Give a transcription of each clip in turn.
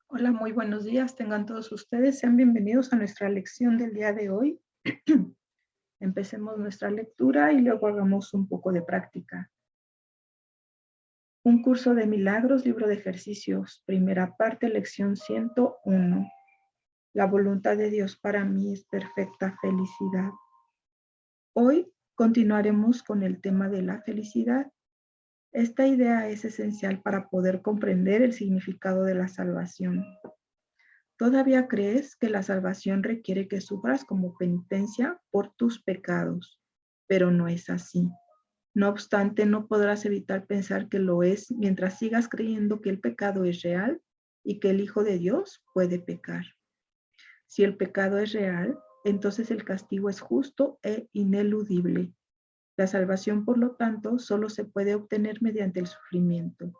Hola, muy buenos días. Tengan todos ustedes. Sean bienvenidos a nuestra lección del día de hoy. Empecemos nuestra lectura y luego hagamos un poco de práctica. Un curso de milagros, libro de ejercicios, primera parte, lección 101. La voluntad de Dios para mí es perfecta felicidad. Hoy continuaremos con el tema de la felicidad. Esta idea es esencial para poder comprender el significado de la salvación. ¿Todavía crees que la salvación requiere que sufras como penitencia por tus pecados? Pero no es así. No obstante, no podrás evitar pensar que lo es mientras sigas creyendo que el pecado es real y que el Hijo de Dios puede pecar. Si el pecado es real, entonces el castigo es justo e ineludible. La salvación, por lo tanto, solo se puede obtener mediante el sufrimiento.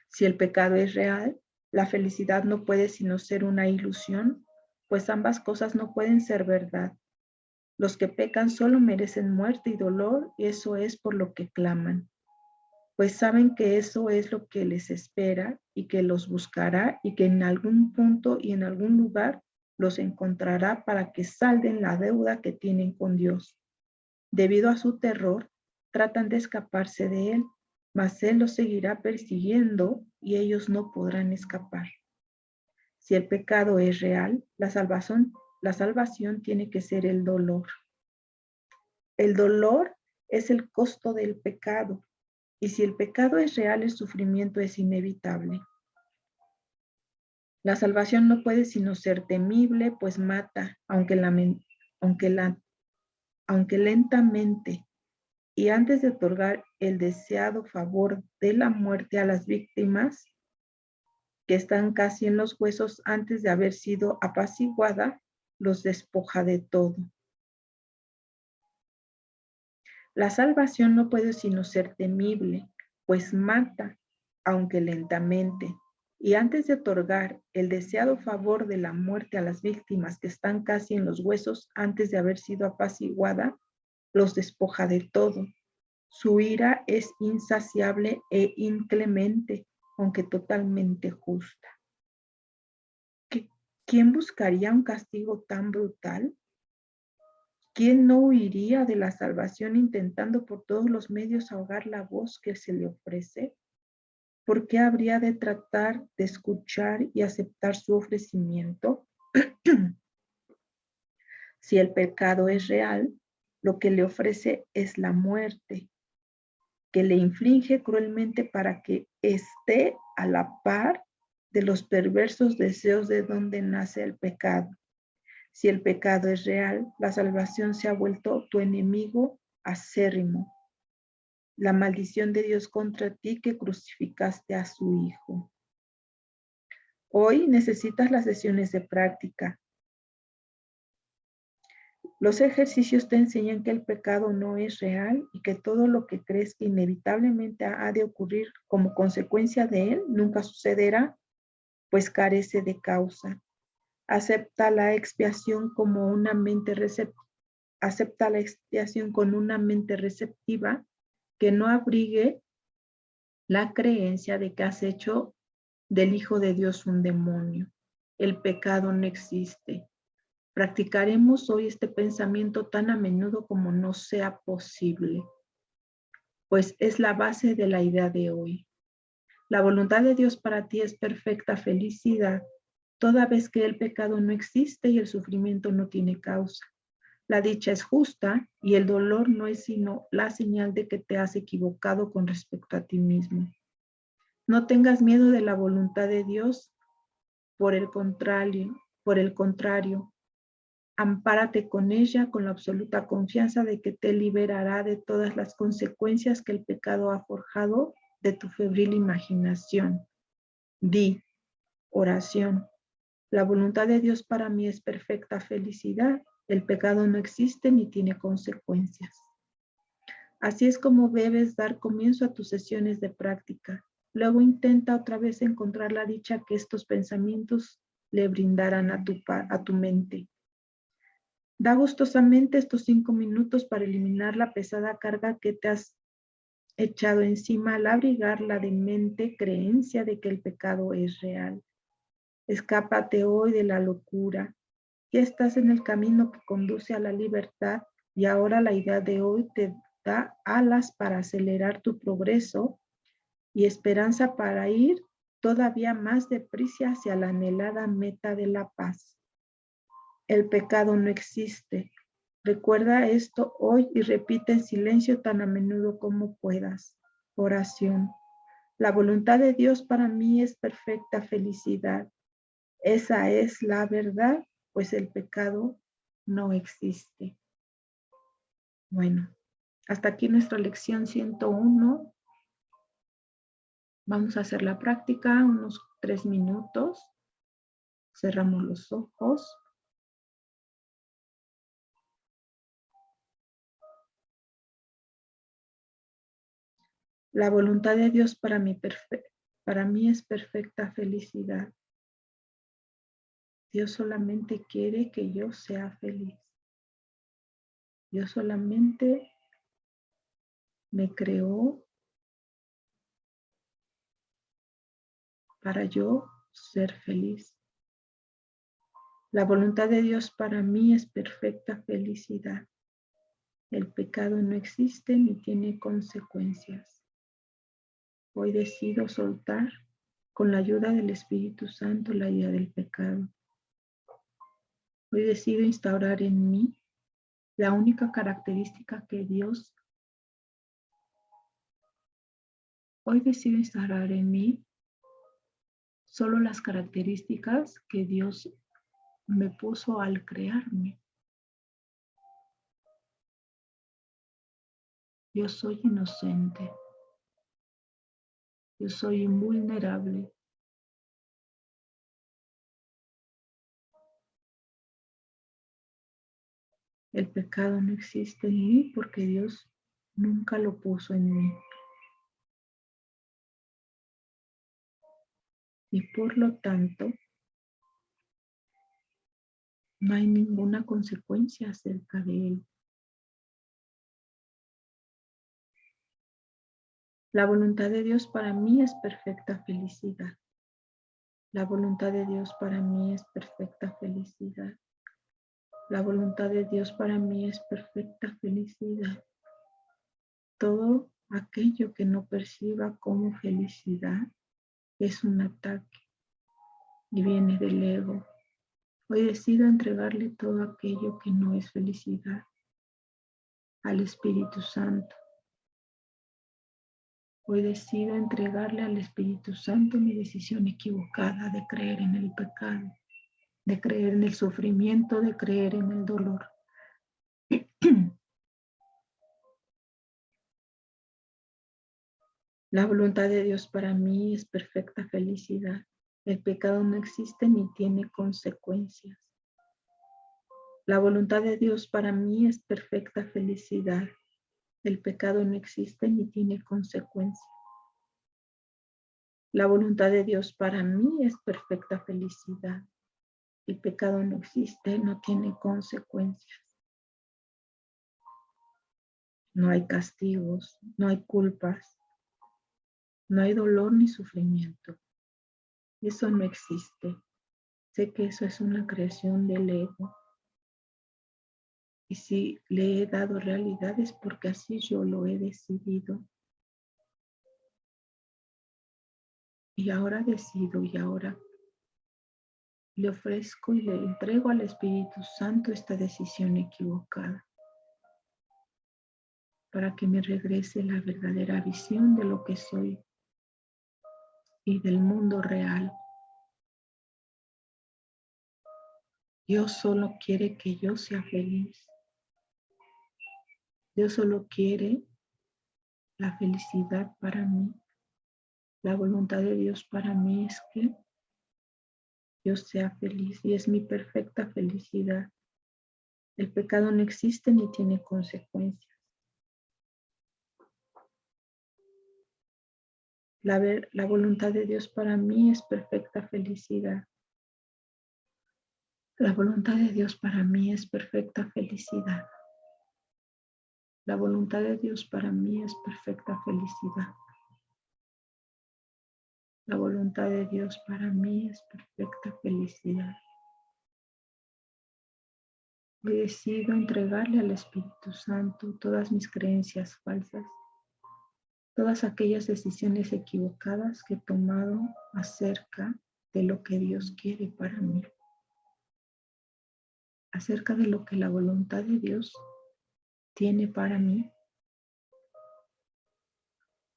Si el pecado es real, la felicidad no puede sino ser una ilusión, pues ambas cosas no pueden ser verdad. Los que pecan solo merecen muerte y dolor, y eso es por lo que claman, pues saben que eso es lo que les espera y que los buscará y que en algún punto y en algún lugar los encontrará para que salden la deuda que tienen con Dios. Debido a su terror, tratan de escaparse de él, mas él los seguirá persiguiendo y ellos no podrán escapar. Si el pecado es real, la salvación tiene que ser el dolor. El dolor es el costo del pecado, y si el pecado es real, el sufrimiento es inevitable. La salvación no puede sino ser temible, pues mata, aunque lentamente, y antes de otorgar el deseado favor de la muerte a las víctimas, que están casi en los huesos antes de haber sido apaciguada, los despoja de todo. La salvación no puede sino ser temible, pues mata, aunque lentamente, y antes de otorgar el deseado favor de la muerte a las víctimas que están casi en los huesos antes de haber sido apaciguada, los despoja de todo. Su ira es insaciable e inclemente, aunque totalmente justa. ¿Quién buscaría un castigo tan brutal? ¿Quién no huiría de la salvación intentando por todos los medios ahogar la voz que se le ofrece? ¿Por qué habría de tratar de escuchar y aceptar su ofrecimiento? Si el pecado es real, lo que le ofrece es la muerte, que le inflige cruelmente para que esté a la par de los perversos deseos de donde nace el pecado. Si el pecado es real, la salvación se ha vuelto tu enemigo acérrimo. La maldición de Dios contra ti que crucificaste a su Hijo. Hoy necesitas las sesiones de práctica. Los ejercicios te enseñan que el pecado no es real y que todo lo que crees que inevitablemente ha de ocurrir como consecuencia de él nunca sucederá, pues carece de causa. Acepta la expiación como una mente acepta la expiación con una mente receptiva que no abrigue la creencia de que has hecho del Hijo de Dios un demonio. El pecado no existe. Practicaremos hoy este pensamiento tan a menudo como nos sea posible, pues es la base de la idea de hoy. La voluntad de Dios para ti es perfecta felicidad, toda vez que el pecado no existe y el sufrimiento no tiene causa. La dicha es justa y el dolor no es sino la señal de que te has equivocado con respecto a ti mismo. No tengas miedo de la voluntad de Dios, por el contrario, ampárate con ella con la absoluta confianza de que te liberará de todas las consecuencias que el pecado ha forjado de tu febril imaginación. Di, oración, la voluntad de Dios para mí es perfecta felicidad. El pecado no existe ni tiene consecuencias. Así es como debes dar comienzo a tus sesiones de práctica. Luego intenta otra vez encontrar la dicha que estos pensamientos le brindarán a tu mente. Da gustosamente estos 5 minutos para eliminar la pesada carga que te has echado encima al abrigar la demente creencia de que el pecado es real. Escápate hoy de la locura. Ya estás en el camino que conduce a la libertad y ahora la idea de hoy te da alas para acelerar tu progreso y esperanza para ir todavía más deprisa hacia la anhelada meta de la paz. El pecado no existe. Recuerda esto hoy y repite en silencio tan a menudo como puedas. Oración. La voluntad de Dios para mí es perfecta felicidad. Esa es la verdad, pues el pecado no existe. Bueno, hasta aquí nuestra lección 101. Vamos a hacer la práctica unos 3 minutos. Cerramos los ojos. La voluntad de Dios para mí es perfecta felicidad. Dios solamente quiere que yo sea feliz. Dios solamente me creó para yo ser feliz. La voluntad de Dios para mí es perfecta felicidad. El pecado no existe ni tiene consecuencias. Hoy decido soltar con la ayuda del Espíritu Santo la idea del pecado. Hoy decido instaurar en mí la única característica que Dios. Hoy decido instaurar en mí solo las características que Dios me puso al crearme. Yo soy inocente. Yo soy invulnerable. El pecado no existe en mí porque Dios nunca lo puso en mí. Y por lo tanto, no hay ninguna consecuencia acerca de él. La voluntad de Dios para mí es perfecta felicidad. La voluntad de Dios para mí es perfecta felicidad. La voluntad de Dios para mí es perfecta felicidad. Todo aquello que no perciba como felicidad es un ataque y viene del ego. Hoy decido entregarle todo aquello que no es felicidad al Espíritu Santo. Hoy decido entregarle al Espíritu Santo mi decisión equivocada de creer en el pecado, de creer en el sufrimiento, de creer en el dolor. La voluntad de Dios para mí es perfecta felicidad. El pecado no existe ni tiene consecuencias. La voluntad de Dios para mí es perfecta felicidad. El pecado no existe ni tiene consecuencias. La voluntad de Dios para mí es perfecta felicidad. El pecado no existe, no tiene consecuencias. No hay castigos, no hay culpas, no hay dolor ni sufrimiento. Eso no existe. Sé que eso es una creación del ego. Y si le he dado realidad es porque así yo lo he decidido. Y ahora decido y ahora le ofrezco y le entrego al Espíritu Santo esta decisión equivocada para que me regrese la verdadera visión de lo que soy y del mundo real. Dios solo quiere que yo sea feliz. Dios solo quiere la felicidad para mí. La voluntad de Dios para mí es que yo sea feliz y es mi perfecta felicidad. El pecado no existe ni tiene consecuencias. La voluntad de Dios para mí es perfecta felicidad. La voluntad de Dios para mí es perfecta felicidad. La voluntad de Dios para mí es perfecta felicidad. La voluntad de Dios para mí es perfecta felicidad. Hoy decido entregarle al Espíritu Santo todas mis creencias falsas, todas aquellas decisiones equivocadas que he tomado acerca de lo que Dios quiere para mí, acerca de lo que la voluntad de Dios tiene para mí.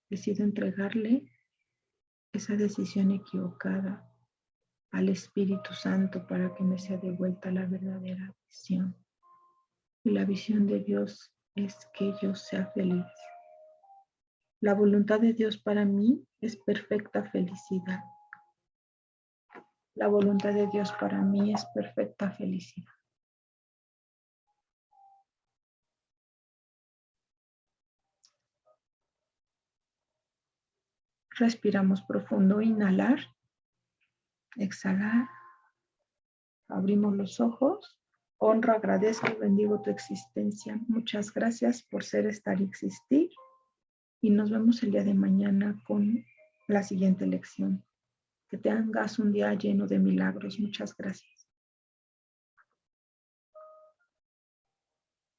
Decido entregarle esa decisión equivocada al Espíritu Santo para que me sea devuelta la verdadera visión. Y la visión de Dios es que yo sea feliz. La voluntad de Dios para mí es perfecta felicidad. La voluntad de Dios para mí es perfecta felicidad. Respiramos profundo, inhalar, exhalar, abrimos los ojos. Honro, agradezco y bendigo tu existencia. Muchas gracias por ser, estar y existir. Y nos vemos el día de mañana con la siguiente lección. Que tengas un día lleno de milagros. Muchas gracias.